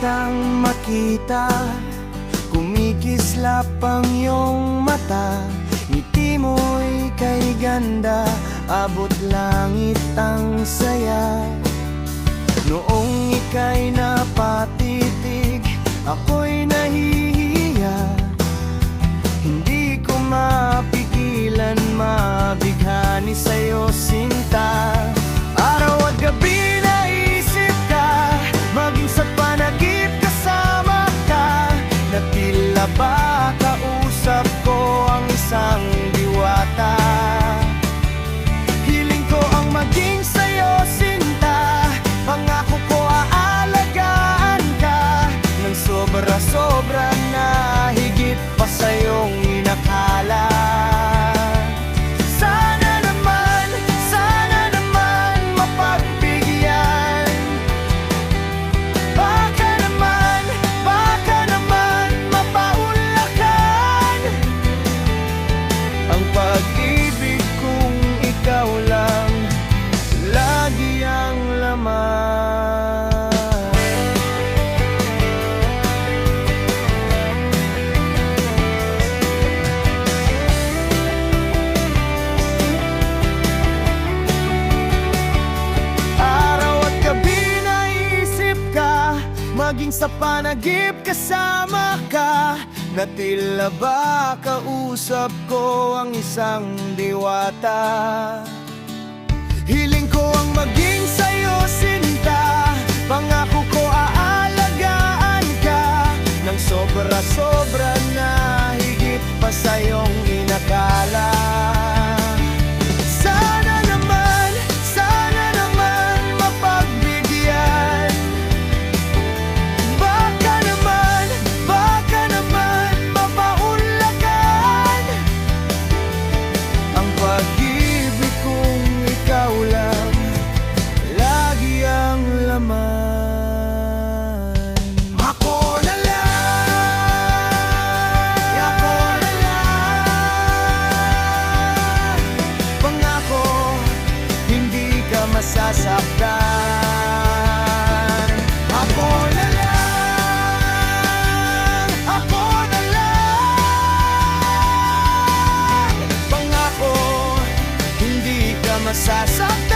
kitang makita, kumikislap ang iyong mata. Ngiti mo'y kay ganda, abot langit ang saya. Noong ika'y napatitig, ako'y nahihiya. Hindi ko mapigilan, mabighani sa'yo sinta. Araw at gabi naisip ka, maging sa panaginip kasama ka, na tila ba kausap ko ang isang diwata. Hiling ko ang maging sa'yo sinta, pangako ko aalagaan ka, ng sobra-sobra na higit pa sa'yong inakala. Sana naman mapagbigyan. Baka naman mapaunlakan ang pag-ibig kung ikaw lang lagi ang laman. Maging sa panagip kasama ka, na tila ba kausap ko ang isang diwata. Hiling ko ang maging sa'yo sinta, pangako ko aalagaan ka, ng sobra-sobra na higit pa sa'yong inakala. Sana naman mapagbigyan. Baka naman mapaunlakan ang pag-ibig kung ikaw lang lagi ang laman. Ako na lang, pangako hindi ka masasaktan. Ako na lang, pangako hindi ka masasaktan.